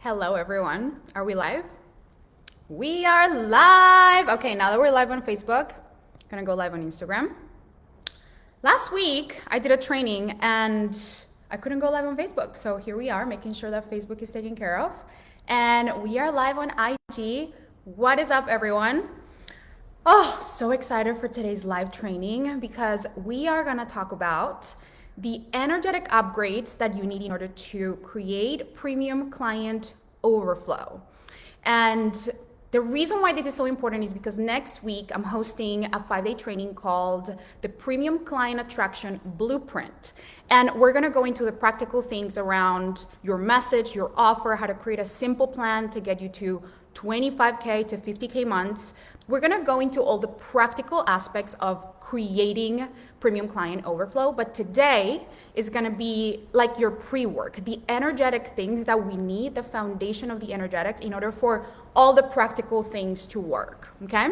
Hello, everyone. Are we live? We are live. Okay, now that we're live on Facebook, I'm gonna go live on Instagram. Last week, I did a training and I couldn't go live on Facebook. So here we are, making sure that Facebook is taken care of. And we are live on IG. What is up, everyone? Oh, so excited for today's live training because we are gonna talk about the energetic upgrades that you need in order to create premium client overflow. And the reason why this is so important is because next week I'm hosting a 5-day training called the Premium Client Attraction Blueprint. And we're gonna go into the practical things around your message, your offer, how to create a simple plan to get you to 25K to 50K months. We're gonna go into all the practical aspects of creating premium client overflow, but today is gonna be like your pre-work, the energetic things that we need, the foundation of the energetics in order for all the practical things to work, okay?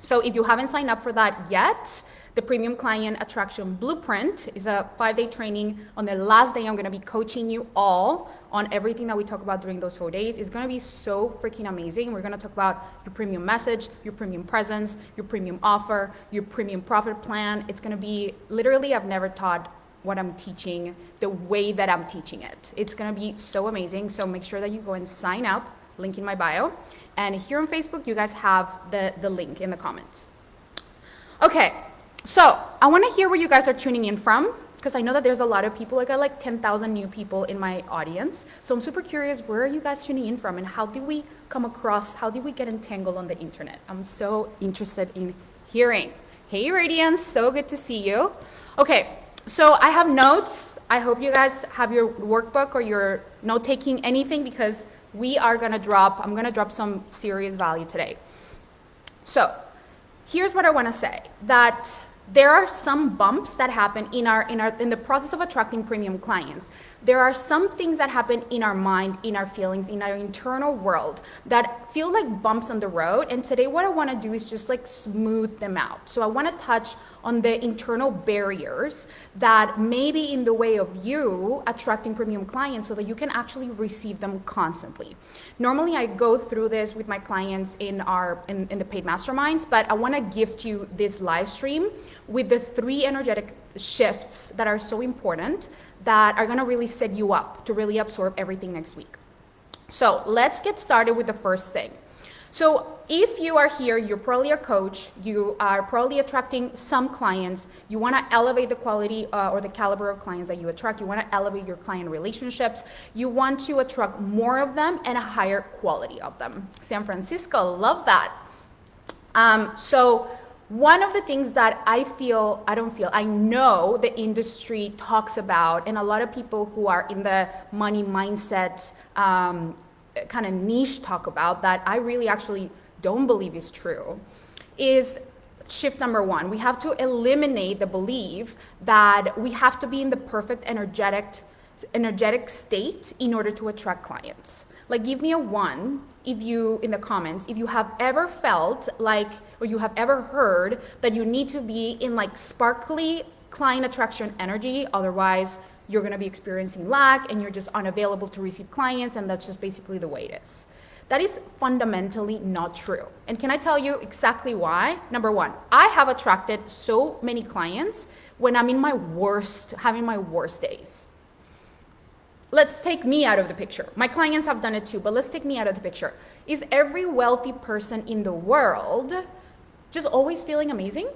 So if you haven't signed up for that yet, the Premium Client Attraction Blueprint is a 5-day training. On the last day, I'm gonna be coaching you all on everything that we talk about during those 4 days. It's gonna be so freaking amazing. We're gonna talk about your premium message, your premium presence, your premium offer, your premium profit plan. It's gonna be literally, I've never taught what I'm teaching the way that I'm teaching it. It's gonna be so amazing. So make sure that you go and sign up, link in my bio. And here on Facebook, you guys have the link in the comments. Okay. So I want to hear where you guys are tuning in from, because I know that there's a lot of people. I got like 10,000 new people in my audience. So I'm super curious, where are you guys tuning in from and how did we come across, how did we get entangled on the internet? I'm so interested in hearing. Hey Radiance, so good to see you. Okay, so I have notes. I hope you guys have your workbook or your note-taking, anything, because I'm gonna drop some serious value today. So here's what I want to say, that there are some bumps that happen in the process of attracting premium clients. There are some things that happen in our mind, in our feelings, in our internal world that feel like bumps on the road. And today what I want to do is just like smooth them out. So I want to touch on the internal barriers that may be in the way of you attracting premium clients so that you can actually receive them constantly. Normally I go through this with my clients in the paid masterminds, but I want to gift you this live stream with the 3 energetic shifts that are so important that are going to really set you up to really absorb everything next week. So let's get started with the first thing. So if you are here, you're probably a coach, you are probably attracting some clients, you want to elevate the quality or the caliber of clients that you attract, you want to elevate your client relationships, you want to attract more of them and a higher quality of them. San Francisco, love that. So one of the things that I know the industry talks about, and a lot of people who are in the money mindset kind of niche talk about, that I really actually don't believe is true, is shift number 1. We have to eliminate the belief that we have to be in the perfect energetic state in order to attract clients. Like, give me a 1 in the comments if you have ever felt like, or you have ever heard that you need to be in like sparkly client attraction energy, otherwise you're going to be experiencing lack and you're just unavailable to receive clients, and that's just basically the way it is. That is fundamentally not true. And can I tell you exactly why? Number 1, I have attracted so many clients when I'm in having my worst days. Let's take me out of the picture. My clients have done it too, but let's take me out of the picture. Is every wealthy person in the world just always feeling amazing?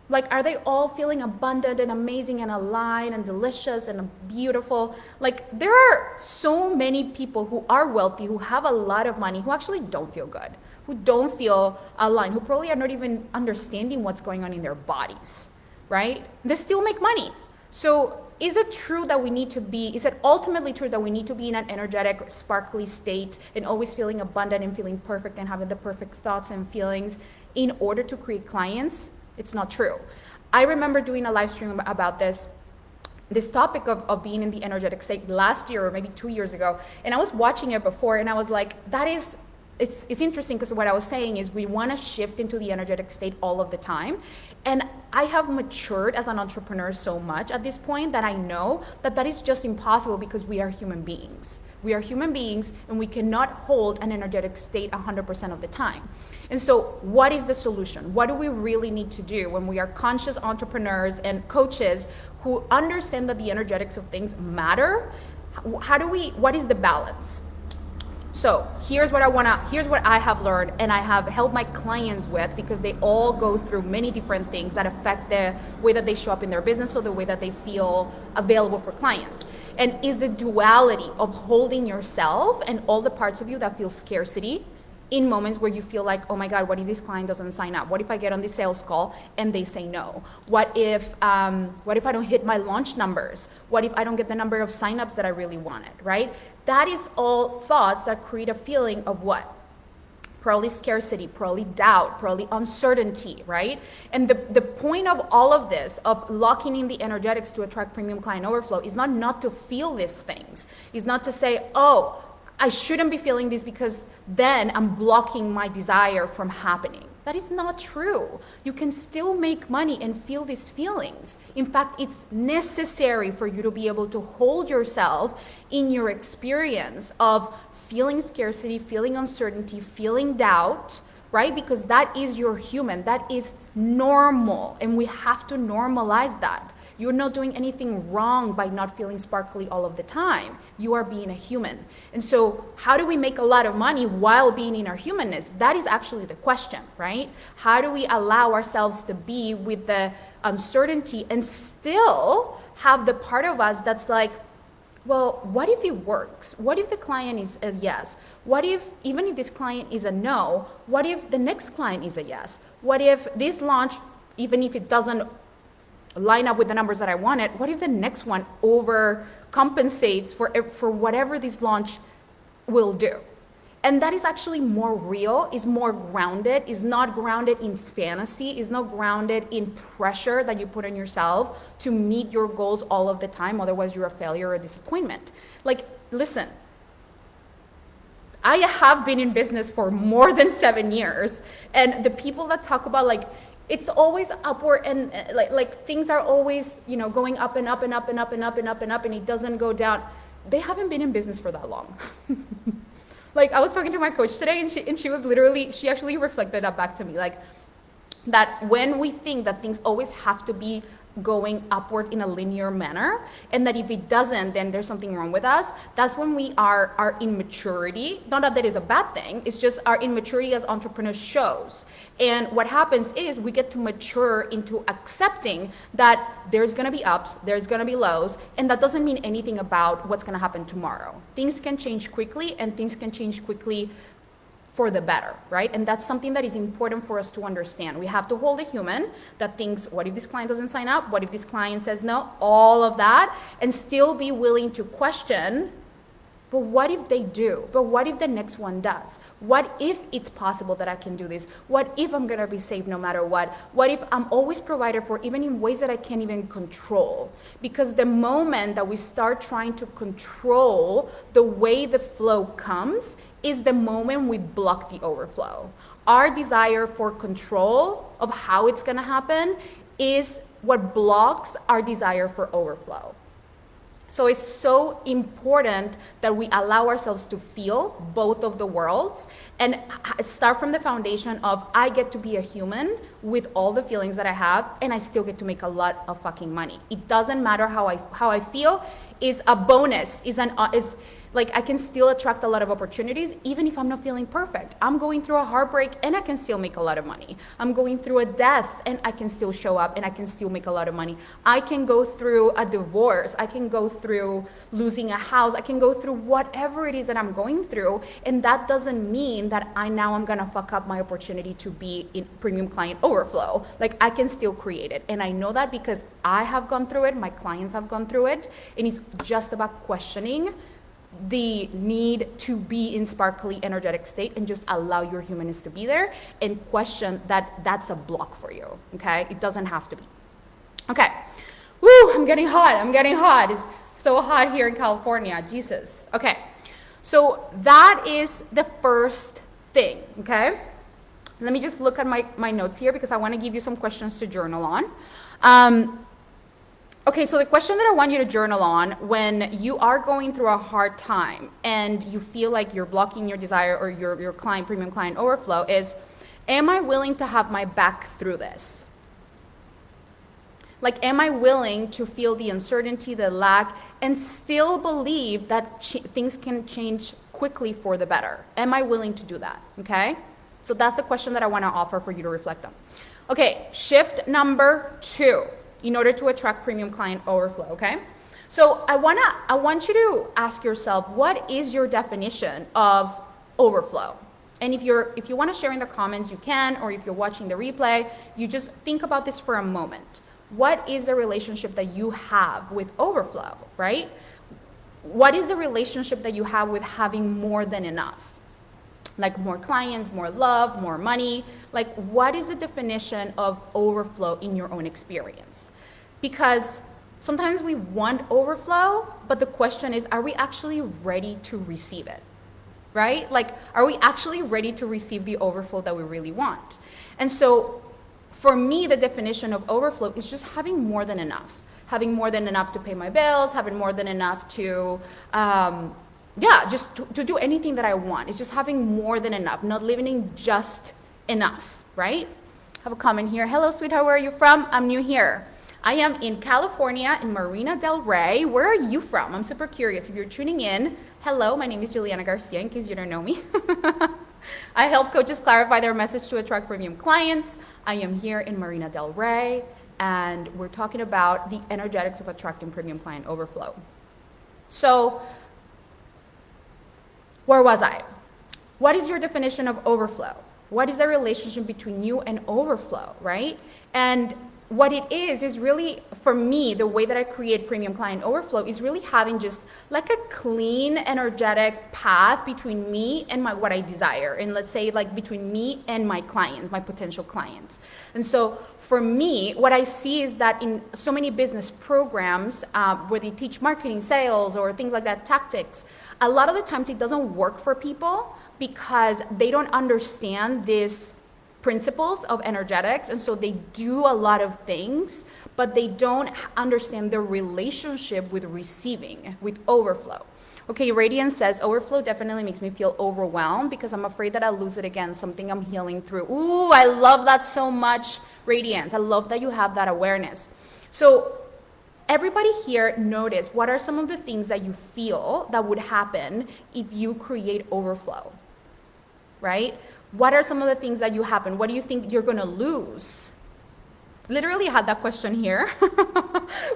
Like, are they all feeling abundant and amazing and aligned and delicious and beautiful? Like, there are so many people who are wealthy, who have a lot of money, who actually don't feel good, who don't feel aligned, who probably are not even understanding what's going on in their bodies, right? They still make money. So is it ultimately true that we need to be in an energetic, sparkly state and always feeling abundant and feeling perfect and having the perfect thoughts and feelings in order to create clients? It's not true. I remember doing a live stream about this topic of being in the energetic state last year or maybe 2 years ago. And I was watching it before and I was like, that is it's interesting because what I was saying is we want to shift into the energetic state all of the time. And I have matured as an entrepreneur so much at this point that I know that that is just impossible because we are human beings. We are human beings and we cannot hold an energetic state 100% of the time. And so what is the solution? What do we really need to do when we are conscious entrepreneurs and coaches who understand that the energetics of things matter? What is the balance? So here's what I have learned and I have helped my clients with, because they all go through many different things that affect the way that they show up in their business or the way that they feel available for clients. And is the duality of holding yourself and all the parts of you that feel scarcity in moments where you feel like, oh my God, what if this client doesn't sign up? What if I get on the sales call and they say no? What if I don't hit my launch numbers? What if I don't get the number of signups that I really wanted, right? That is all thoughts that create a feeling of what? Probably scarcity, probably doubt, probably uncertainty, right? And the point of all of this, of locking in the energetics to attract premium client overflow, is not to feel these things. It's not to say, oh, I shouldn't be feeling this because then I'm blocking my desire from happening. That is not true. You can still make money and feel these feelings. In fact, it's necessary for you to be able to hold yourself in your experience of feeling scarcity, feeling uncertainty, feeling doubt, right? Because that is your human. That is normal. And we have to normalize that. You're not doing anything wrong by not feeling sparkly all of the time. You are being a human. And so how do we make a lot of money while being in our humanness? That is actually the question, right? How do we allow ourselves to be with the uncertainty and still have the part of us that's like, well, what if it works? What if the client is a yes? What if, even if this client is a no, what if the next client is a yes? What if this launch, even if it doesn't line up with the numbers that I wanted, what if the next one overcompensates for whatever this launch will do? And that is actually more real, is more grounded, is not grounded in fantasy, is not grounded in pressure that you put on yourself to meet your goals all of the time. Otherwise, you're a failure or a disappointment. Like, listen, I have been in business for more than 7 years. And the people that talk about like, it's always upward and like things are always, going up and up and up and up and up and up and up and it doesn't go down. They haven't been in business for that long. Like I was talking to my coach today and she actually reflected that back to me. Like that when we think that things always have to be going upward in a linear manner, and that if it doesn't, then there's something wrong with us, that's when we our immaturity, not that is a bad thing, it's just our immaturity as entrepreneurs shows. And what happens is we get to mature into accepting that there's gonna be ups, there's gonna be lows, and that doesn't mean anything about what's gonna happen tomorrow. Things can change quickly, and things can change quickly for the better, right? And that's something that is important for us to understand. We have to hold a human that thinks, what if this client doesn't sign up? What if this client says no? All of that, and still be willing to question, but what if they do? But what if the next one does? What if it's possible that I can do this? What if I'm gonna be safe no matter what? What if I'm always provided for, even in ways that I can't even control? Because the moment that we start trying to control the way the flow comes is the moment we block the overflow. Our desire for control of how it's gonna happen is what blocks our desire for overflow. So it's so important that we allow ourselves to feel both of the worlds and start from the foundation of I get to be a human with all the feelings that I have, and I still get to make a lot of fucking money. It doesn't matter how I feel. Is a bonus, is like I can still attract a lot of opportunities even if I'm not feeling perfect. I'm going through a heartbreak and I can still make a lot of money. I'm going through a death and I can still show up and I can still make a lot of money. I can go through a divorce. I can go through losing a house. I can go through whatever it is that I'm going through. And that doesn't mean that I'm gonna fuck up my opportunity to be in premium client overflow. Like I can still create it. And I know that because I have gone through it. My clients have gone through it. And it's just about questioning the need to be in sparkly energetic state and just allow your humanness to be there and question that that's a block for you. Okay, it doesn't have to be. Okay, woo, I'm getting hot. It's so hot here in California, Jesus. Okay, so that is the first thing, okay? Let me just look at my notes here because I want to give you some questions to journal on. Okay, so the question that I want you to journal on when you are going through a hard time and you feel like you're blocking your desire or your client, premium client overflow is, am I willing to have my back through this? Like, am I willing to feel the uncertainty, the lack, and still believe that things can change quickly for the better? Am I willing to do that? Okay? So that's the question that I want to offer for you to reflect on. Okay, shift number 2 in order to attract premium client overflow, okay? So I want you to ask yourself, what is your definition of overflow? And if you want to share in the comments, you can, or if you're watching the replay, you just think about this for a moment. What is the relationship that you have with overflow, right? What is the relationship that you have with having more than enough? Like more clients, more love, more money. Like, what is the definition of overflow in your own experience? Because sometimes we want overflow, but the question is, are we actually ready to receive it? Right? Like, are we actually ready to receive the overflow that we really want? And so for me, the definition of overflow is just having more than enough. Having more than enough to pay my bills, having more than enough to, just to do anything that I want. It's just having more than enough, not living in just enough, right? I have a comment here. Hello, sweetheart, where are you from? I'm new here. I am in California, in Marina del Rey. Where are you from? I'm super curious. If you're tuning in, hello, my name is Juliana Garcia, in case you don't know me. I help coaches clarify their message to attract premium clients. I am here in Marina del Rey, and we're talking about the energetics of attracting premium client overflow. So, where was I? What is your definition of overflow? What is the relationship between you and overflow, right? And what it is really, for me, the way that I create premium client overflow is really having just like a clean, energetic path between me and what I desire. And let's say like between me and my clients, my potential clients. And so for me, what I see is that in so many business programs where they teach marketing, sales, or things like that, tactics, a lot of the times it doesn't work for people because they don't understand these principles of energetics, and so they do a lot of things, but they don't understand the relationship with receiving, with overflow. Okay, Radiant says, overflow definitely makes me feel overwhelmed because I'm afraid that I'll lose it again, something I'm healing through. Ooh, I love that so much, Radiance. I love that you have that awareness. So everybody here, notice what are some of the things that you feel that would happen if you create overflow, right? What are some of the things that you happen? What do you think you're going to lose? Literally had that question here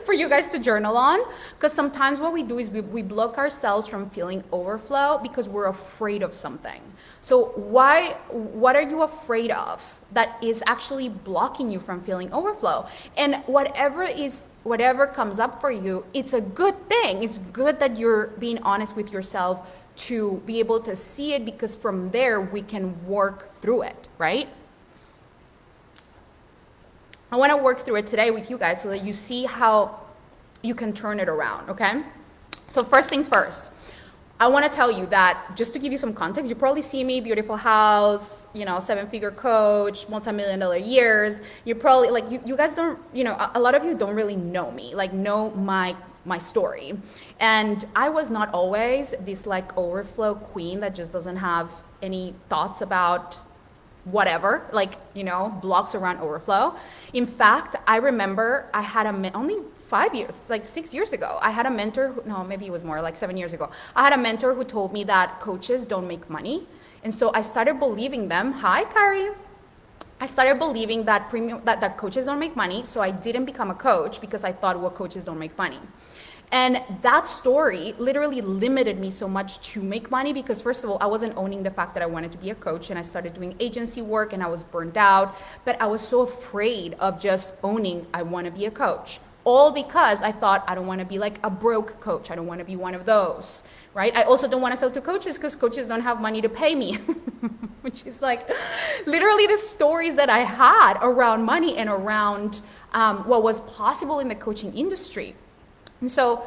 for you guys to journal on, because sometimes what we do is we block ourselves from feeling overflow because we're afraid of something. So what are you afraid of that is actually blocking you from feeling overflow? And whatever comes up for you, it's a good thing. It's good that you're being honest with yourself to be able to see it, because from there we can work through it, right? I want to work through it today with you guys so that you see how you can turn it around, okay? So first things first, I want to tell you that, just to give you some context, you probably see me, beautiful house, 7-figure coach, multi-million-dollar years. You probably, you guys don't, a lot of you don't really know me, know my story. And I was not always this overflow queen that just doesn't have any thoughts about whatever, blocks around overflow. In fact, I remember I had only 5 years, 6 years ago, I had a mentor, maybe it was more 7 years ago. I had a mentor who told me that coaches don't make money. And so I started believing them. Hi, Kari. I started believing that that coaches don't make money. So I didn't become a coach because I thought, well, coaches don't make money. And that story literally limited me so much to make money because, first of all, I wasn't owning the fact that I wanted to be a coach, and I started doing agency work and I was burned out. But I was so afraid of just owning I want to be a coach, all because I thought I don't want to be a broke coach. I don't want to be one of those, right? I also don't want to sell to coaches because coaches don't have money to pay me, which is literally the stories that I had around money and around what was possible in the coaching industry. And so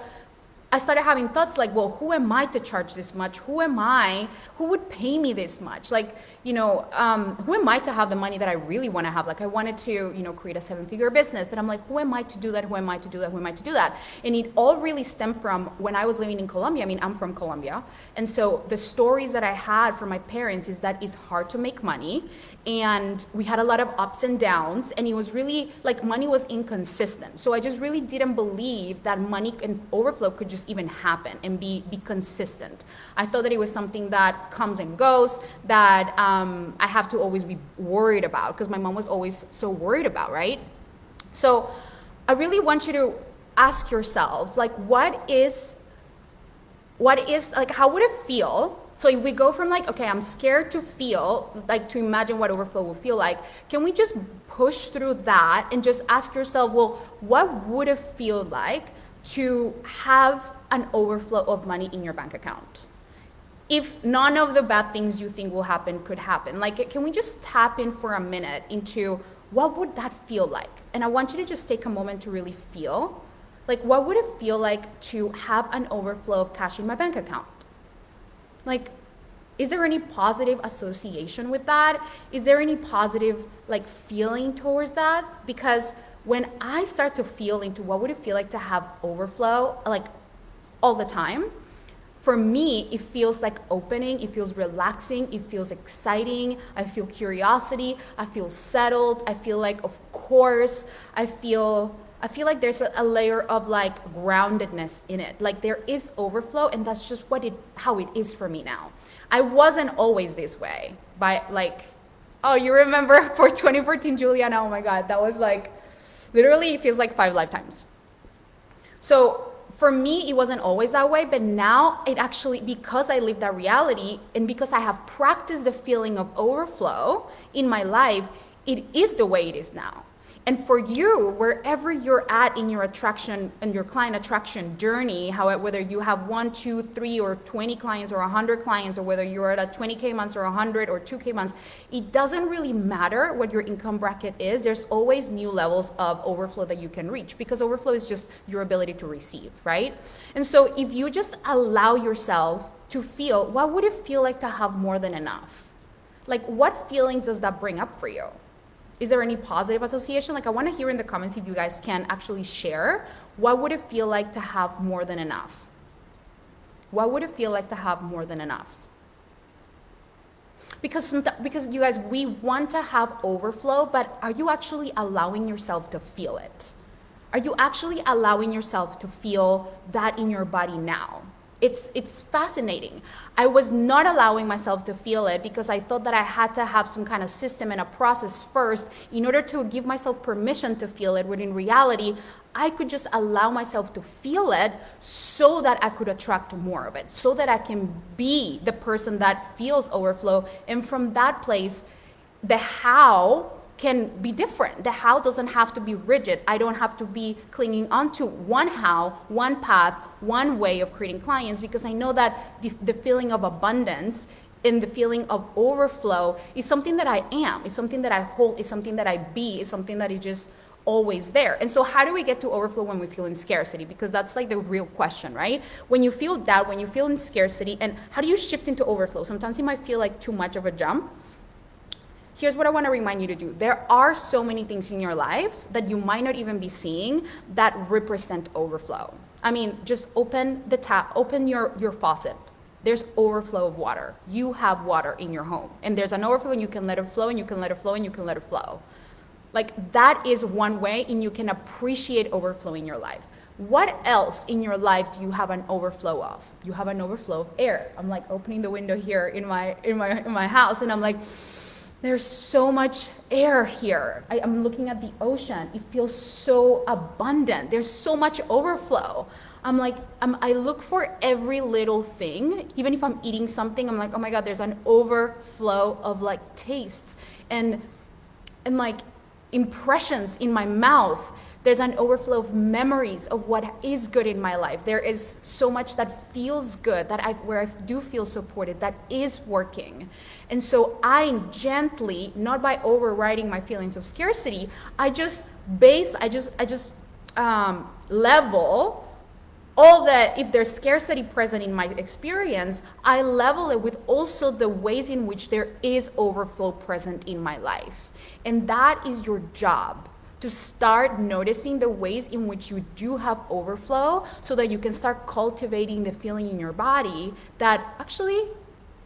I started having thoughts like, well, who am I to charge this much? Who am I? Who would pay me this much? Like, who am I to have the money that I really want to have? Like, I wanted to, create a 7-figure business, but I'm like, who am I to do that? Who am I to do that? Who am I to do that? And it all really stemmed from when I was living in Colombia. I mean, I'm from Colombia. And so the stories that I had from my parents is that it's hard to make money. And we had a lot of ups and downs, and it was really like money was inconsistent. So I just really didn't believe that money and overflow could just even happen and be consistent. I thought that it was something that comes and goes, that I have to always be worried about, because my mom was always so worried about, right? So I really want you to ask yourself, like, what is like, how would it feel? So if we go from like, okay, I'm scared to feel, like to imagine what overflow will feel like, can we just push through that and just ask yourself, well, what would it feel like to have an overflow of money in your bank account? If none of the bad things you think will happen could happen, like, can we just tap in for a minute into what would that feel like? And I want you to just take a moment to really feel, like, what would it feel like to have an overflow of cash in my bank account? Like, is there any positive association with that? Is there any positive like feeling towards that? Because when I start to feel into what would it feel like to have overflow, like all the time, for me, it feels like opening, it feels relaxing, it feels exciting, I feel curiosity, I feel settled, I feel like, of course, I feel like there's a layer of like groundedness in it. Like there is overflow, and that's just how it is for me now. I wasn't always this way. Oh, you remember for 2014 Juliana? Oh my God, that was like, literally it feels like 5 lifetimes. So for me, it wasn't always that way, but now it actually, because I live that reality and because I have practiced the feeling of overflow in my life, it is the way it is now. And for you, wherever you're at in your attraction and your client attraction journey, whether you have 1, 2, 3, or 20 clients or 100 clients, or whether you're at a 20K months or 100 or 2K months, it doesn't really matter what your income bracket is. There's always new levels of overflow that you can reach, because overflow is just your ability to receive, right? And so if you just allow yourself to feel, what would it feel like to have more than enough? Like, what feelings does that bring up for you? Is there any positive association? Like, I want to hear in the comments if you guys can actually share, what would it feel like to have more than enough? What would it feel like to have more than enough? Because you guys, we want to have overflow, but are you actually allowing yourself to feel it? Are you actually allowing yourself to feel that in your body now? It's fascinating. I was not allowing myself to feel it because I thought that I had to have some kind of system and a process first in order to give myself permission to feel it, when in reality, I could just allow myself to feel it so that I could attract more of it, so that I can be the person that feels overflow. And from that place, the how can be different. The how doesn't have to be rigid. I don't have to be clinging onto one how, one path, one way of creating clients, because I know that the feeling of abundance and the feeling of overflow is something that I am, is something that I hold, is something that I be, is something that is just always there. And so how do we get to overflow when we feel in scarcity? Because that's like the real question, right? When you feel doubt, when you feel in scarcity, and how do you shift into overflow? Sometimes it might feel like too much of a jump. Here's what I want to remind you to do. There are so many things in your life that you might not even be seeing that represent overflow. I mean, just open the tap, open your faucet. There's overflow of water. You have water in your home, and there's an overflow, and you can let it flow, and you can let it flow, and you can let it flow. Like, that is one way, and you can appreciate overflow in your life. What else in your life do you have an overflow of? You have an overflow of air. I'm like opening the window here in my house, and I'm like, there's so much air here. I'm looking at the ocean. It feels so abundant. There's so much overflow. I'm like, I look for every little thing. Even if I'm eating something, I'm like, oh my God, there's an overflow of like tastes and like impressions in my mouth. There's an overflow of memories of what is good in my life. There is so much that feels good, where I do feel supported, that is working. And so I gently, not by overriding my feelings of scarcity, I just level if there's scarcity present in my experience, I level it with also the ways in which there is overflow present in my life. And that is your job, to start noticing the ways in which you do have overflow, so that you can start cultivating the feeling in your body that actually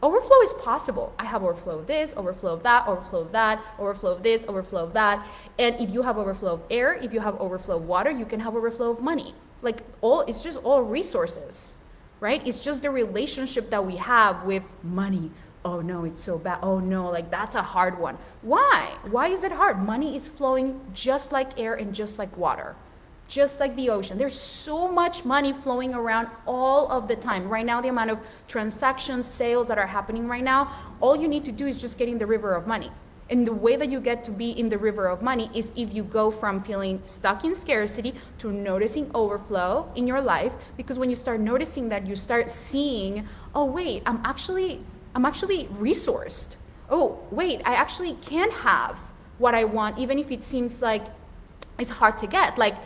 overflow is possible. I have overflow of this, overflow of that, overflow of that, overflow of this, overflow of that. And if you have overflow of air, if you have overflow of water, you can have overflow of money. Like it's just all resources, right? It's just the relationship that we have with money. Oh no, it's so bad. Oh no, like that's a hard one. Why? Why is it hard? Money is flowing just like air and just like water, just like the ocean. There's so much money flowing around all of the time. Right now, the amount of transactions, sales that are happening right now, all you need to do is just get in the river of money. And the way that you get to be in the river of money is if you go from feeling stuck in scarcity to noticing overflow in your life. Because when you start noticing that, you start seeing, oh wait, I'm actually resourced. Oh wait, I actually can have what I want, even if it seems like it's hard to get. Like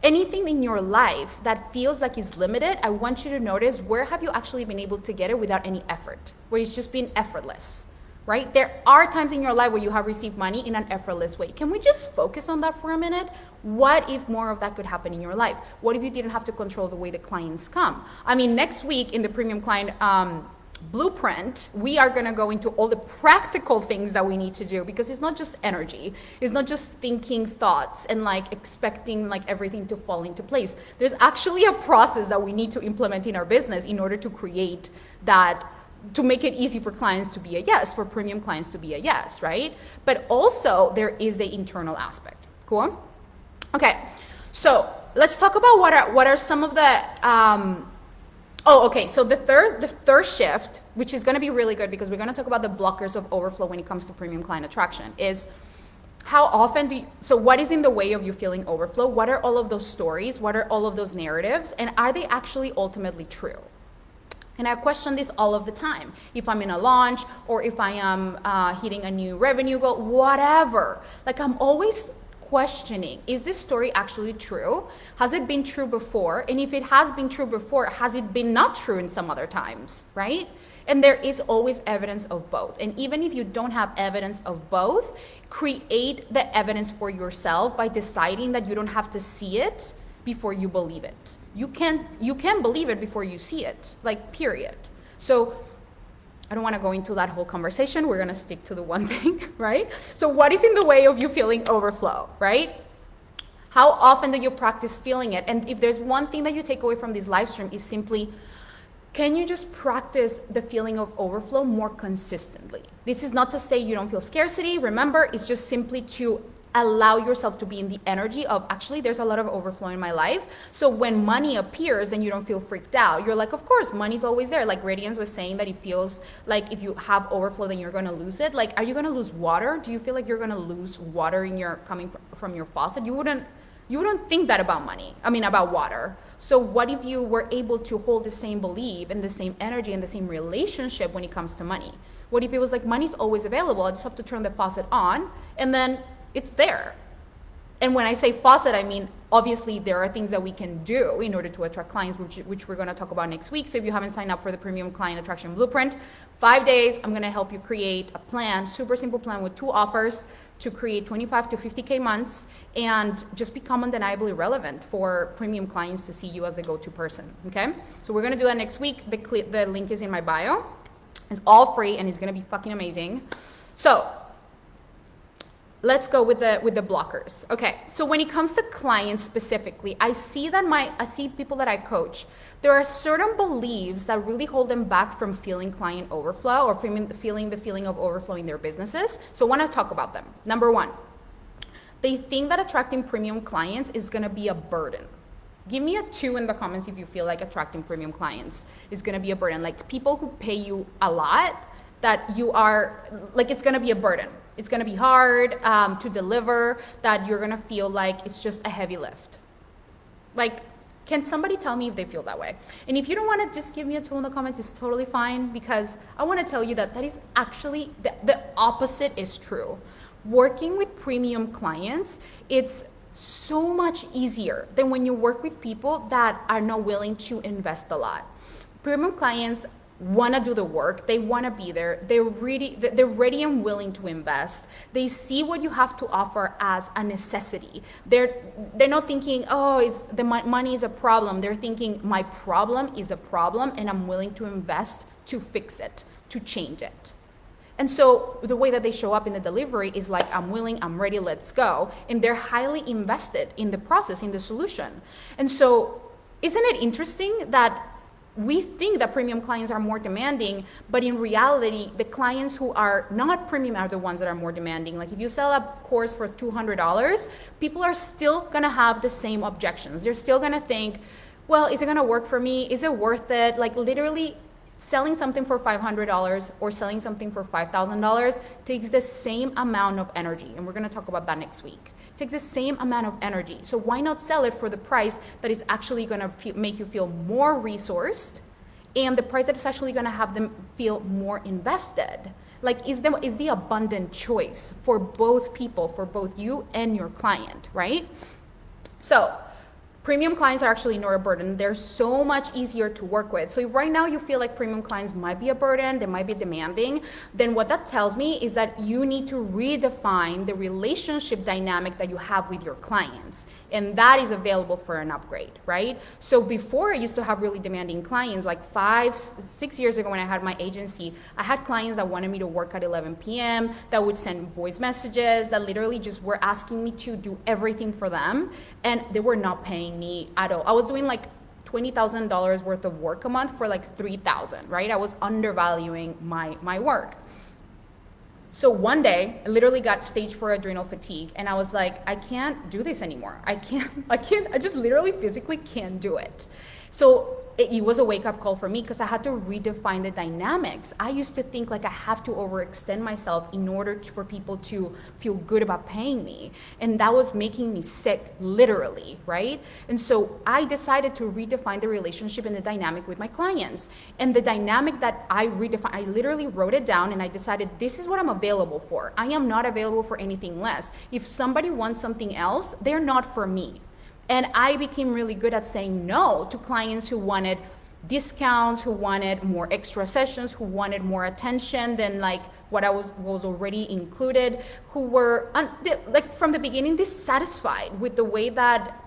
anything in your life that feels like it's limited, I want you to notice, where have you actually been able to get it without any effort, where it's just been effortless. Right? There are times in your life where you have received money in an effortless way. Can we just focus on that for a minute? What if more of that could happen in your life? What if you didn't have to control the way the clients come? I mean, next week in the Premium Client Blueprint, we are going to go into all the practical things that we need to do, because it's not just energy. It's not just thinking thoughts and like expecting like everything to fall into place. There's actually a process that we need to implement in our business in order to create that, to make it easy for clients to be a yes, for premium clients to be a yes, right? But also there is the internal aspect. Cool? Okay, so let's talk about what are some of the so the third shift, which is going to be really good because we're going to talk about the blockers of overflow when it comes to premium client attraction, is how often what is in the way of you feeling overflow? What are all of those stories? What are all of those narratives? And are they actually ultimately true? And I question this all of the time. If I'm in a launch, or if I am hitting a new revenue goal, whatever. Like I'm always questioning, is this story actually true? Has it been true before? And if it has been true before, has it been not true in some other times, right? And there is always evidence of both. And even if you don't have evidence of both, create the evidence for yourself by deciding that you don't have to see it before you believe it. You can believe it before you see it, like period. So I don't want to go into that whole conversation. We're going to stick to the one thing, right? So what is in the way of you feeling overflow, right? How often do you practice feeling it? And if there's one thing that you take away from this live stream, is simply, can you just practice the feeling of overflow more consistently? This is not to say you don't feel scarcity. Remember, it's just simply to allow yourself to be in the energy of, actually, there's a lot of overflow in my life. So when money appears, then you don't feel freaked out. You're like, of course, money's always there. Like Radiance was saying, that it feels like if you have overflow, then you're going to lose it. Like, are you going to lose water? Do you feel like you're going to lose water in your coming from your faucet? You wouldn't think that about money. I mean, about water. So what if you were able to hold the same belief and the same energy and the same relationship when it comes to money? What if it was like, money's always available, I just have to turn the faucet on, and then it's there. And when I say faucet, I mean, obviously there are things that we can do in order to attract clients, which we're going to talk about next week. So if you haven't signed up for the Premium Client Attraction Blueprint, 5 days, I'm going to help you create a plan, super simple plan with 2 offers to create 25 to 50K months and just become undeniably relevant for premium clients to see you as a go-to person, okay? So we're going to do that next week. The link is in my bio. It's all free and it's going to be fucking amazing. So let's go with the blockers. Okay, so when it comes to clients specifically, I see people that I coach, there are certain beliefs that really hold them back from feeling client overflow or feeling the feeling of overflow in their businesses. So I want to talk about them. Number 1, they think that attracting premium clients is going to be a burden. Give me a 2 in the comments if you feel like attracting premium clients is going to be a burden. Like people who pay you a lot, that you are like, it's going to be a burden. It's going to be hard to deliver, that you're going to feel like it's just a heavy lift. Like, can somebody tell me if they feel that way? And if you don't want to just give me a 2 in the comments, it's totally fine, because I want to tell you that is actually, the opposite is true. Working with premium clients, it's so much easier than when you work with people that are not willing to invest a lot. Premium clients want to do the work. They want to be there. They're ready and willing to invest. They see what you have to offer as a necessity. They're not thinking, oh, money is a problem. They're thinking, my problem is a problem and I'm willing to invest to fix it, to change it. And so the way that they show up in the delivery is like, I'm willing, I'm ready, let's go. And they're highly invested in the process, in the solution. And so isn't it interesting that we think that premium clients are more demanding, but in reality, the clients who are not premium are the ones that are more demanding. Like if you sell a course for $200, people are still gonna have the same objections. They're still gonna think, well, is it gonna work for me? Is it worth it? Like literally selling something for $500 or selling something for $5,000 takes the same amount of energy. And we're gonna talk about that next week. It takes the same amount of energy. So why not sell it for the price that is actually gonna make you feel more resourced and the price that is actually gonna have them feel more invested? Like is the abundant choice for both people, for both you and your client, right? So premium clients are actually not a burden. They're so much easier to work with. So if right now you feel like premium clients might be a burden, they might be demanding, then what that tells me is that you need to redefine the relationship dynamic that you have with your clients. And that is available for an upgrade, right? So before I used to have really demanding clients, like 5-6 years ago when I had my agency, I had clients that wanted me to work at 11 p.m., that would send voice messages, that literally just were asking me to do everything for them. And they were not paying me at all. I was doing like $20,000 worth of work a month for like $3,000, right? I was undervaluing my work. So one day I literally got stage 4 adrenal fatigue and I was like, I can't do this anymore. I just literally physically can't do it. So it was a wake-up call for me because I had to redefine the dynamics. I used to think like I have to overextend myself in order for people to feel good about paying me. And that was making me sick, literally, right? And so I decided to redefine the relationship and the dynamic with my clients. And the dynamic that I redefined, I literally wrote it down and I decided this is what I'm available for. I am not available for anything less. If somebody wants something else, they're not for me. And I became really good at saying no to clients who wanted discounts, who wanted more extra sessions, who wanted more attention than like what was already included, who were like from the beginning dissatisfied with the way that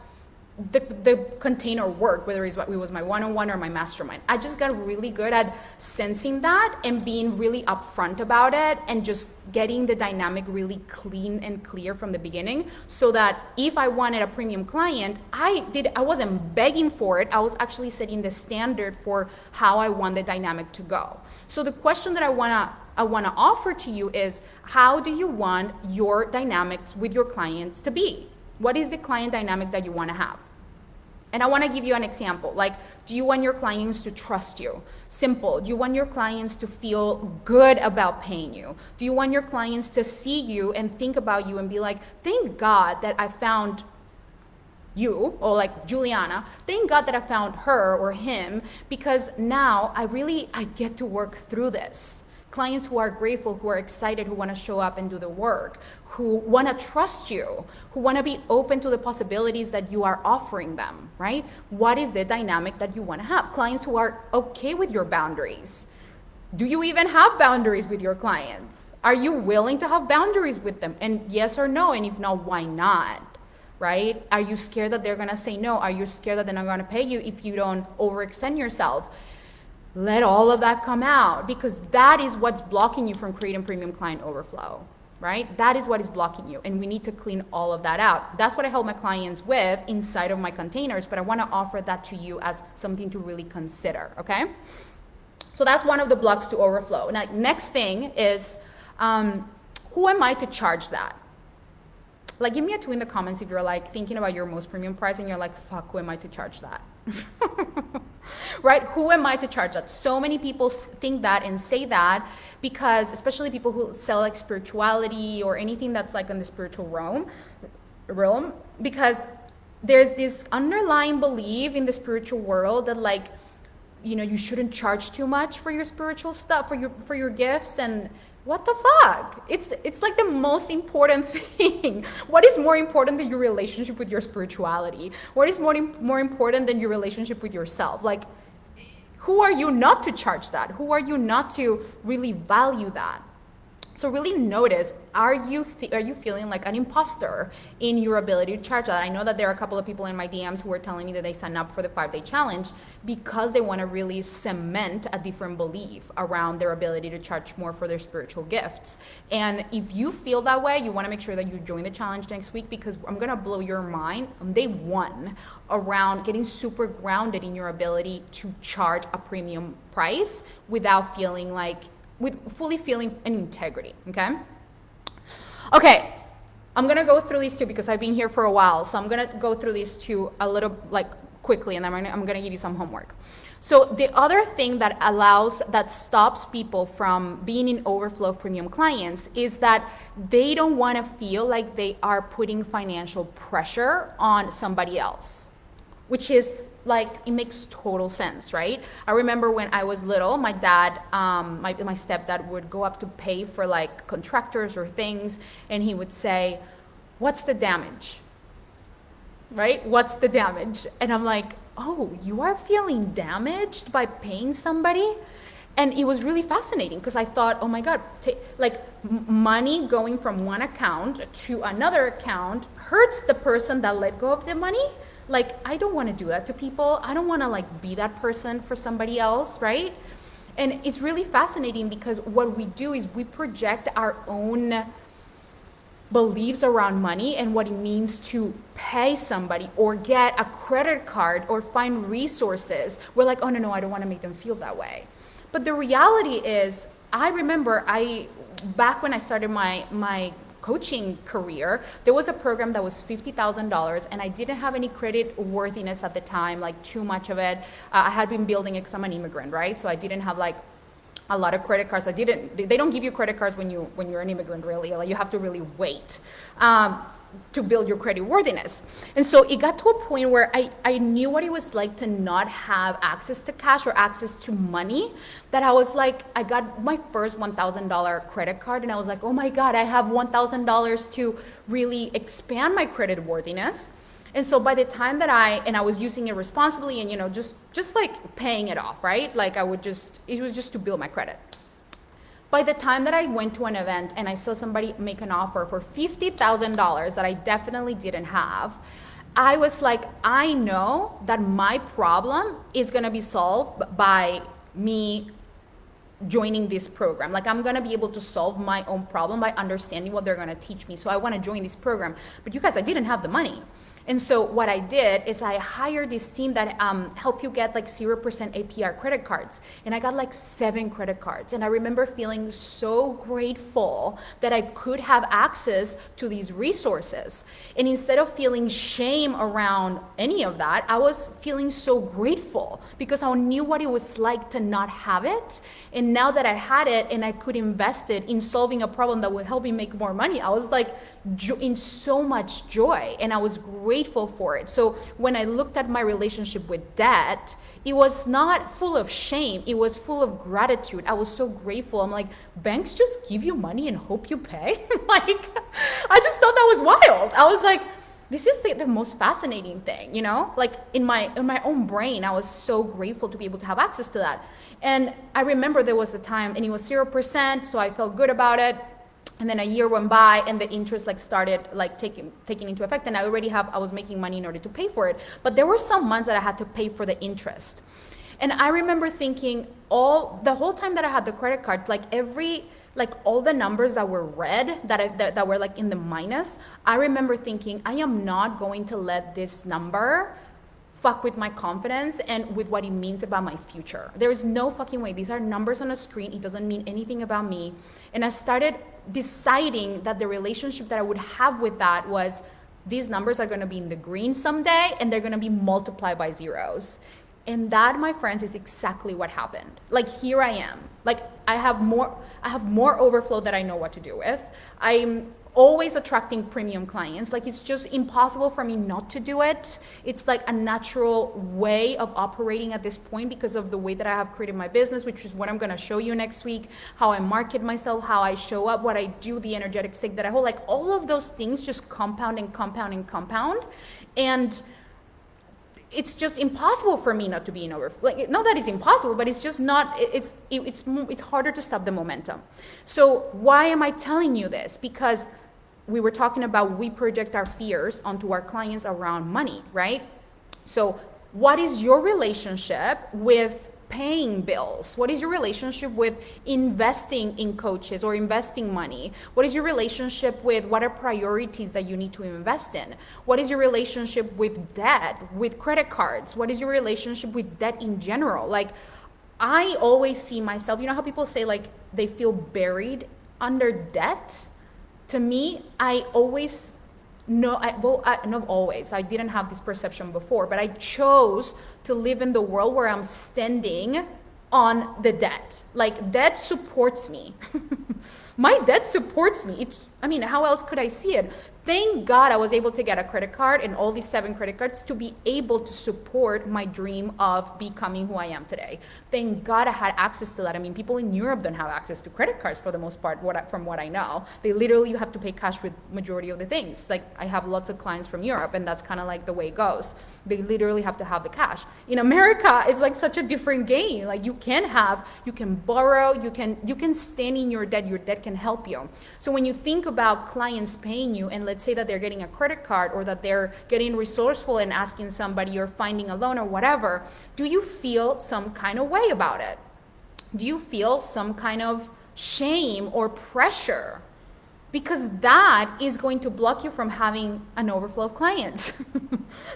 the container worked, whether it was my one-on-one or my mastermind. I just got really good at sensing that and being really upfront about it and just getting the dynamic really clean and clear from the beginning so that if I wanted a premium client, I wasn't begging for it. I was actually setting the standard for how I want the dynamic to go. So the question that I wanna offer to you is, how do you want your dynamics with your clients to be? What is the client dynamic that you wanna have? And I want to give you an example. Like, do you want your clients to trust you? Simple. Do you want your clients to feel good about paying you? Do you want your clients to see you and think about you and be like, thank God that I found you, or like Juliana, thank God that I found her or him, because now I get to work through this. Clients who are grateful, who are excited, who want to show up and do the work, who want to trust you, who want to be open to the possibilities that you are offering them, right? What is the dynamic that you want to have? Clients who are okay with your boundaries. Do you even have boundaries with your clients? Are you willing to have boundaries with them? And yes or no, and if not, why not? Right? Are you scared that they're going to say no? Are you scared that they're not going to pay you if you don't overextend yourself? Let all of that come out, because that is what's blocking you from creating premium client overflow, right? That is what is blocking you, and we need to clean all of that out. That's what I help my clients with inside of my containers, but I want to offer that to you as something to really consider, okay? So that's one of the blocks to overflow. Now, next thing is, who am I to charge that? Like, give me a 2 in the comments if you're like thinking about your most premium price and you're like, fuck, who am I to charge that? Right? Who am I to charge that? So many people think that and say that because, especially people who sell like spirituality or anything that's like in the spiritual realm, because there's this underlying belief in the spiritual world that you shouldn't charge too much for your spiritual stuff, for your gifts. And what the fuck? It's like the most important thing. What is more important than your relationship with your spirituality? What is more important than your relationship with yourself? Like, who are you not to charge that? Who are you not to really value that? So really notice, are you feeling like an imposter in your ability to charge that? I know that there are a couple of people in my DMs who are telling me that they signed up for the 5-day challenge because they want to really cement a different belief around their ability to charge more for their spiritual gifts. And if you feel that way, you want to make sure that you join the challenge next week, because I'm going to blow your mind on day one around getting super grounded in your ability to charge a premium price without feeling like, with fully feeling an integrity, okay? Okay, I'm gonna go through these two because I've been here for a while. So I'm gonna go through these two a little like quickly, and then I'm gonna give you some homework. So the other thing that stops people from being in overflow of premium clients is that they don't wanna feel like they are putting financial pressure on somebody else, which is like, it makes total sense, right? I remember when I was little, my dad, my stepdad would go up to pay for like contractors or things, and he would say, what's the damage? Right? What's the damage? And I'm like, oh, you are feeling damaged by paying somebody? And it was really fascinating because I thought, oh my God, money going from one account to another account hurts the person that let go of the money. Like, I don't want to do that to people. I don't want to like be that person for somebody else, right? And it's really fascinating because what we do is we project our own beliefs around money and what it means to pay somebody or get a credit card or find resources. We're like, oh no, I don't want to make them feel that way. But the reality is, I remember back when I started my coaching career, there was a program that was $50,000, and I didn't have any credit worthiness at the time, like too much of it. I had been building it because I'm an immigrant, right? So I didn't have like a lot of credit cards. They don't give you credit cards when you're an immigrant, really. Like, you have to really wait to build your credit worthiness. And so it got to a point where I knew what it was like to not have access to cash or access to money, that I was like, I got my first $1,000 credit card, and I was like, oh my God, I have $1,000 to really expand my credit worthiness. And so by the time that I was using it responsibly and, just like paying it off, right? Like it was just to build my credit. By the time that I went to an event and I saw somebody make an offer for $50,000 that I definitely didn't have, I was like, I know that my problem is gonna be solved by me joining this program. Like, I'm gonna be able to solve my own problem by understanding what they're gonna teach me. So I wanna join this program. But you guys, I didn't have the money. And so what I did is I hired this team that help you get like 0% APR credit cards. And I got like 7 credit cards. And I remember feeling so grateful that I could have access to these resources. And instead of feeling shame around any of that, I was feeling so grateful because I knew what it was like to not have it. And now that I had it and I could invest it in solving a problem that would help me make more money, I was like in so much joy, and I was grateful for it. So when I looked at my relationship with debt, it was not full of shame, it was full of gratitude. I was so grateful. I'm like, banks just give you money and hope you pay? Like, I just thought that was wild. I was like, this is the most fascinating thing, like in my own brain, I was so grateful to be able to have access to that. And I remember there was a time, and it was 0%, so I felt good about it. And then a year went by, and the interest started taking into effect, and I was making money in order to pay for it. But there were some months that I had to pay for the interest. And I remember thinking the whole time that I had the credit card, all the numbers that were red, that were like in the minus, I remember thinking, I am not going to let this number fuck with my confidence and with what it means about my future. There is no fucking way. These are numbers on a screen. It doesn't mean anything about me. And I started deciding that the relationship that I would have with that was, these numbers are going to be in the green someday, and they're going to be multiplied by zeros. And that, my friends, is exactly what happened. Like, here I am. Like, I have more overflow that I know what to do with. I'm always attracting premium clients. Like, it's just impossible for me not to do it. It's like a natural way of operating at this point because of the way that I have created my business, which is what I'm going to show you next week, how I market myself, how I show up, what I do, the energetic state that I hold. Like, all of those things just compound and compound and compound. And it's just impossible for me not to be in overflow. Like, not that it's impossible, but it's just not, it's harder to stop the momentum. So why am I telling you this? Because we were talking about, we project our fears onto our clients around money, right? So what is your relationship with paying bills? What is your relationship with investing in coaches or investing money? What is your relationship with what are priorities that you need to invest in? What is your relationship with debt, with credit cards? What is your relationship with debt in general? Like, I always see myself, you know how people say like they feel buried under debt? To me, I always not always, I didn't have this perception before, but I chose to live in the world where I'm standing on the debt. Like, debt supports me. My debt supports me. How else could I see it? Thank God I was able to get a credit card and all these 7 credit cards to be able to support my dream of becoming who I am today. Thank God I had access to that. I mean, people in Europe don't have access to credit cards for the most part, from what I know. They literally, you have to pay cash with majority of the things. Like, I have lots of clients from Europe, and that's kind of like the way it goes. They literally have to have the cash. In America, it's like such a different game. Like, you can borrow, you can stand in your debt can help you. So when you think about clients paying you, and let's say that they're getting a credit card, or that they're getting resourceful and asking somebody or finding a loan or whatever, do you feel some kind of way about it? Do you feel some kind of shame or pressure? Because that is going to block you from having an overflow of clients.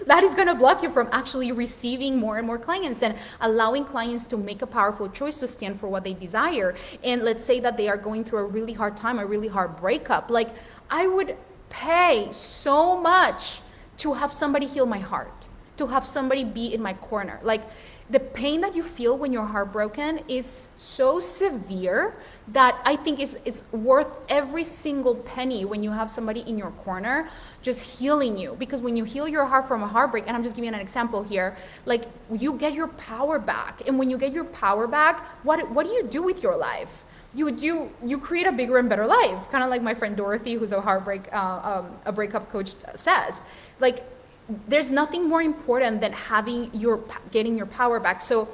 That is going to block you from actually receiving more and more clients and allowing clients to make a powerful choice to stand for what they desire. And let's say that they are going through a really hard time, a really hard breakup. Like, I would pay so much to have somebody heal my heart, to have somebody be in my corner. Like, the pain that you feel when you're heartbroken is so severe that I think it's worth every single penny when you have somebody in your corner just healing you. Because when you heal your heart from a heartbreak, and I'm just giving you an example here, like, you get your power back. And when you get your power back, what do you do with your life? You create a bigger and better life. Kind of like my friend Dorothy, who's a breakup coach, says. Like, there's nothing more important than getting your power back. So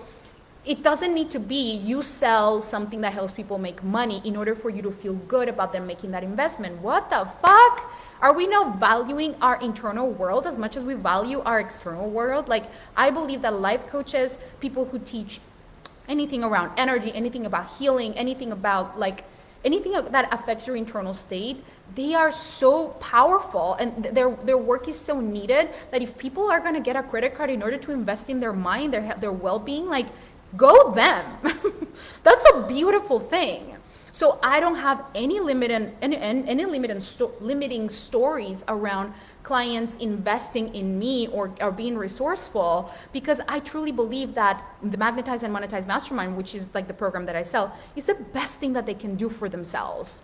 it doesn't need to be you sell something that helps people make money in order for you to feel good about them making that investment. What the fuck? Are we not valuing our internal world as much as we value our external world? Like, I believe that life coaches, people who teach anything around energy, anything about healing, anything about anything that affects your internal state, they are so powerful, and their work is so needed that if people are going to get a credit card in order to invest in their mind, their well-being, like, go them. That's a beautiful thing. So I don't have any limiting stories around clients investing in me or being resourceful, because I truly believe that the Magnetize and Monetize Mastermind, which is like the program that I sell, is the best thing that they can do for themselves.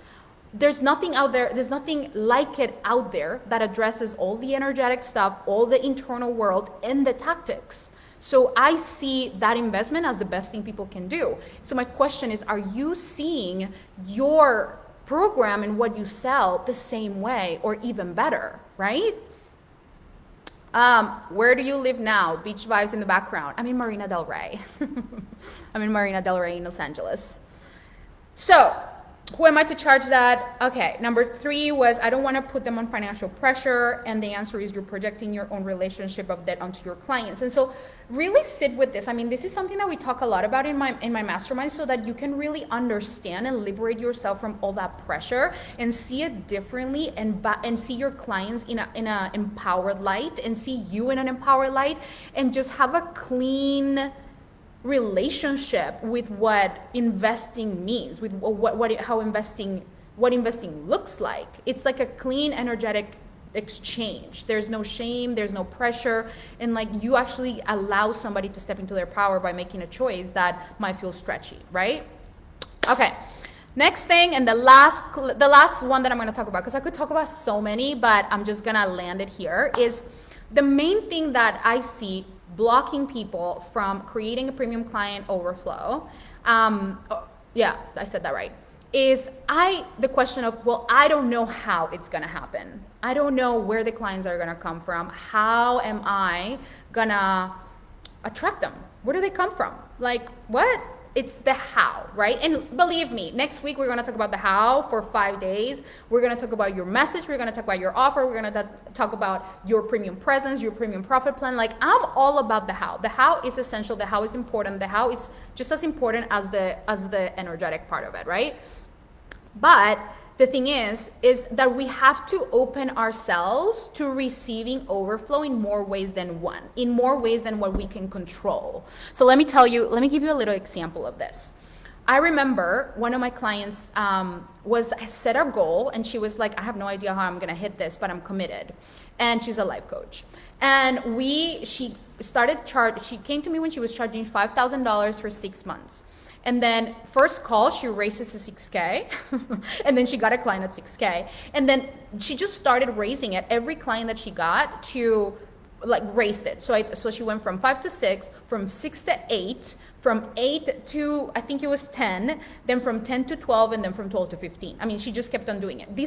There's nothing like it out there that addresses all the energetic stuff, all the internal world, and the tactics. So I see that investment as the best thing people can do. So my question is, are you seeing your program and what you sell the same way or even better, right? Where do you live now? Beach vibes in the background. I'm in Marina Del Rey. I'm in Marina Del Rey in Los Angeles. So who am I to charge that? Okay, number 3 was, I don't want to put them on financial pressure. And the answer is, you're projecting your own relationship of debt onto your clients. And so really sit with this. I mean, this is something that we talk a lot about in my mastermind, so that you can really understand and liberate yourself from all that pressure and see it differently, and see your clients in a empowered light, and see you in an empowered light, and just have a clean relationship with what investing means, with what investing looks like. It's like a clean, energetic exchange. There's no shame, there's no pressure, and like you actually allow somebody to step into their power by making a choice that might feel stretchy, right? Okay. Next thing, and the last one that I'm going to talk about, because I could talk about so many, but I'm just going to land it here, is the main thing that I see blocking people from creating a premium client overflow. Yeah, I said that right. Is the question of, well, I don't know how it's going to happen. I don't know where the clients are going to come from. How am I going to attract them? Where do they come from? Like, what? It's the how, right? And believe me, next week we're going to talk about the how for 5 days. We're going to talk about your message. We're going to talk about your offer. We're going to talk about your premium presence, your premium profit plan. Like, I'm all about the how. The how is essential. The how is important. The how is just as important as the energetic part of it, right? But the thing is that we have to open ourselves to receiving overflow in more ways than one, in more ways than what we can control. So let me give you a little example of this. I remember one of my clients set a goal, and she was like, I have no idea how I'm gonna hit this, but I'm committed. And she's a life coach. And she came to me when she was charging $5,000 for 6 months. And then first call, she raised it to 6K. And then she got a client at 6K. And then she just started raising it. Every client that she got to raised it. So she went from 5 to 6, from 6 to 8, from 8 to, I think it was 10, then from 10 to 12, and then from 12 to 15. I mean, she just kept on doing it. We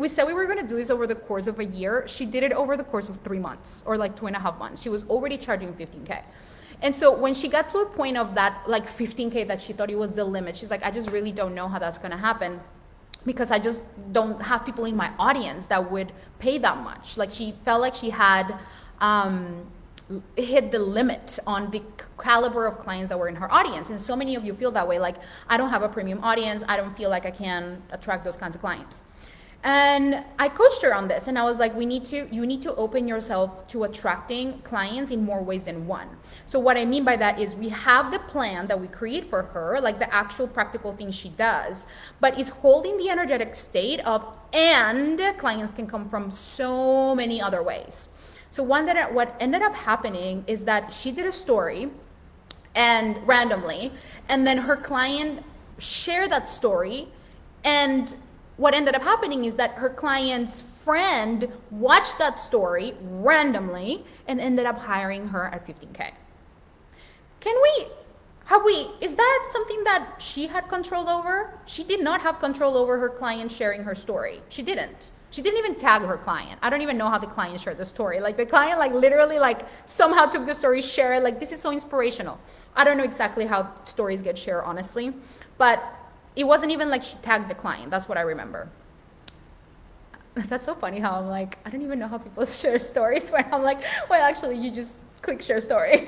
said we were going to do this over the course of a year. She did it over the course of 3 months, or 2.5 months. She was already charging 15K. And so when she got to a point of that 15K that she thought it was the limit, she's like, I just really don't know how that's going to happen, because I just don't have people in my audience that would pay that much. Like, she felt like she had hit the limit on the caliber of clients that were in her audience. And so many of you feel that way. Like, I don't have a premium audience. I don't feel like I can attract those kinds of clients. And I coached her on this, and I was like, you need to open yourself to attracting clients in more ways than one. So what I mean by that is, we have the plan that we create for her, like the actual practical things she does, but it's holding the energetic state of, and clients can come from so many other ways. So what ended up happening is that she did a story, and randomly, and then her client shared that story, and what ended up happening is that her client's friend watched that story randomly and ended up hiring her at 15K. Is that something that she had control over? She did not have control over her client sharing her story. She didn't even tag her client. I don't even know how the client shared the story. Like, the client literally somehow took the story, shared, this is so inspirational. I don't know exactly how stories get shared, honestly, but it wasn't even like she tagged the client. That's what I remember. That's so funny how I'm like, I don't even know how people share stories, when I'm like, well, actually, you just click share story.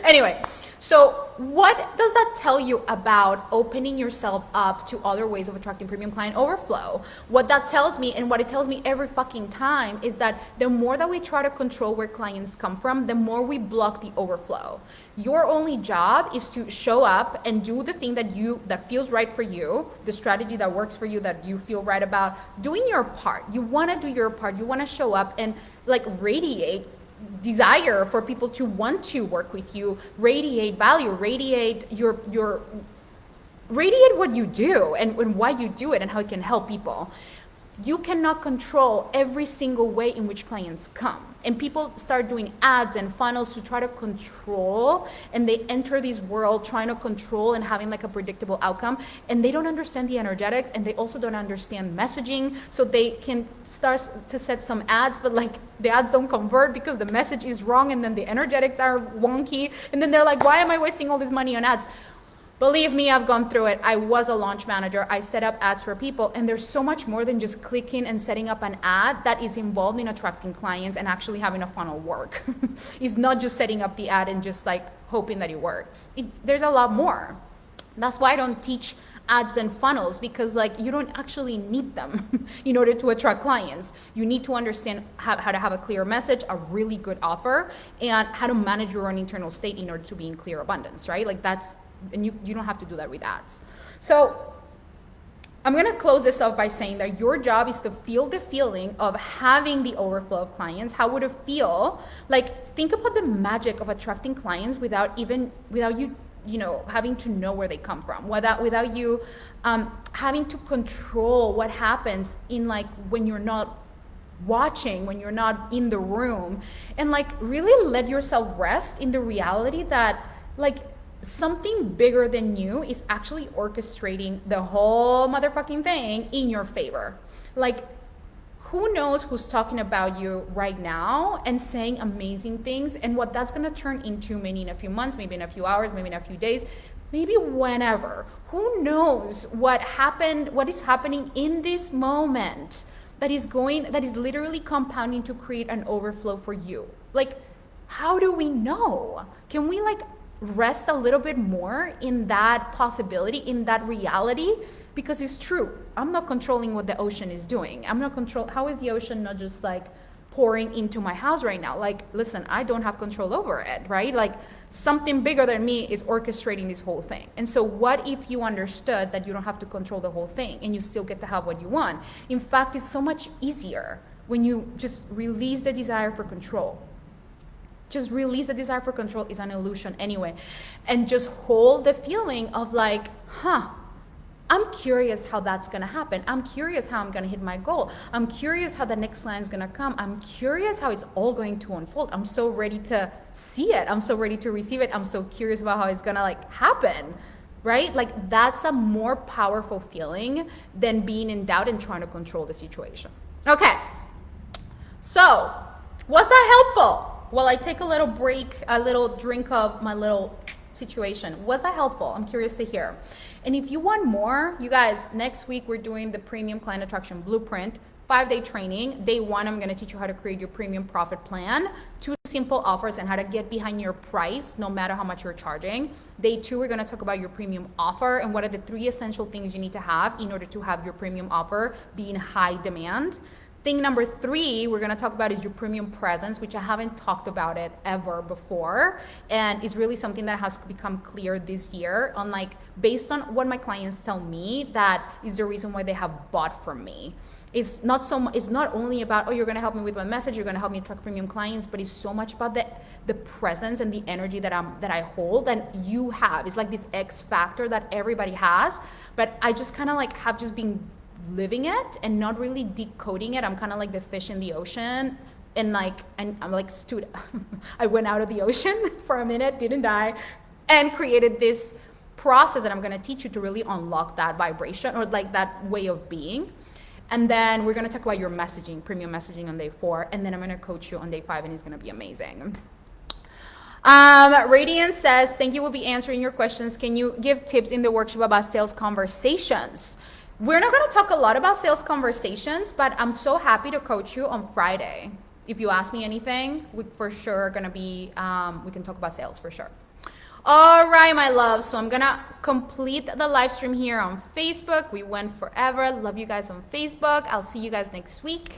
Anyway, so what does that tell you about opening yourself up to other ways of attracting premium client overflow? What that tells me, and what it tells me every fucking time, is that the more that we try to control where clients come from, the more we block the overflow. Your only job is to show up and do the thing that feels right for you, the strategy that works for you, that you feel right about, doing your part. You want to do your part. You want to show up and radiate desire for people to want to work with you, radiate value, radiate radiate what you do and why you do it and how it can help people. You cannot control every single way in which clients come. And people start doing ads and funnels to try to control, and they enter this world trying to control and having a predictable outcome, and they don't understand the energetics, and they also don't understand messaging. So they can start to set some ads, but the ads don't convert because the message is wrong, and then the energetics are wonky, and then they're like, why am I wasting all this money on ads? Believe me, I've gone through it. I was a launch manager. I set up ads for people, and there's so much more than just clicking and setting up an ad that is involved in attracting clients and actually having a funnel work. It's not just setting up the ad and just hoping that it works. There's a lot more. That's why I don't teach ads and funnels, because you don't actually need them in order to attract clients. You need to understand how to have a clear message, a really good offer, and how to manage your own internal state in order to be in clear abundance, right? And you don't have to do that with ads. So I'm gonna close this off by saying that your job is to feel the feeling of having the overflow of clients. How would it feel? Like, think about the magic of attracting clients without you, having to know where they come from, without you having to control what happens in, like, when you're not watching, when you're not in the room, and like really let yourself rest in the reality that, like, something bigger than you is actually orchestrating the whole motherfucking thing in your favor. Like, who knows who's talking about you right now and saying amazing things, and what that's going to turn into, maybe in a few months, maybe in a few hours, maybe in a few days, maybe whenever. Who knows what is happening in this moment that is literally compounding to create an overflow for you. Like, how do we know? Can we, like, rest a little bit more in that possibility, in that reality? Because it's true. I'm not controlling what the ocean is doing. How is the ocean not just, like, pouring into my house right now? Like, listen, I don't have control over it, right? Like, something bigger than me is orchestrating this whole thing. And so what if you understood that you don't have to control the whole thing and you still get to have what you want? In fact, it's so much easier when you just release the desire for control. Just release the desire for control. Is an illusion anyway. And just hold the feeling of, like, I'm curious how that's gonna happen. I'm curious how I'm gonna hit my goal. I'm curious how the next client is gonna come. I'm curious how it's all going to unfold. I'm so ready to see it. I'm so ready to receive it. I'm so curious about how it's gonna, like, happen, right? Like, that's a more powerful feeling than being in doubt and trying to control the situation. Okay, so was that helpful? Well, I take a little break, a little drink of my little situation. Was that helpful? I'm curious to hear. And if you want more, you guys, next week we're doing the Premium Client Attraction Blueprint 5-day training. Day 1, I'm going to teach you how to create your premium profit plan, 2 simple offers, and how to get behind your price no matter how much you're charging. Day 2, we're going to talk about your premium offer and what are the 3 essential things you need to have in order to have your premium offer be in high demand. Thing number 3 we're going to talk about is your premium presence, which I haven't talked about it ever before. And it's really something that has become clear this year on, like, based on what my clients tell me, that is the reason why they have bought from me. It's not only about, oh, you're going to help me with my message, you're going to help me attract premium clients, but it's so much about the presence and the energy that I hold and you have. It's like this X factor that everybody has, but I just kind of, like, have just been living it and not really decoding it. I'm kind of like the fish in the ocean, and I'm like I went out of the ocean for a minute, didn't die, and created this process that I'm going to teach you to really unlock that vibration, or like that way of being. And then we're going to talk about your messaging, premium messaging, on day 4, and then I'm going to coach you on day 5, and it's going to be amazing. Radiance says, thank you, we'll be answering your questions. Can you give tips in the workshop about sales conversations? We're not going to talk a lot about sales conversations, but I'm so happy to coach you on Friday. If you ask me anything, we for sure going to be, we can talk about sales for sure. All right, my love. So I'm going to complete the live stream here on Facebook. We went forever. Love you guys on Facebook. I'll see you guys next week.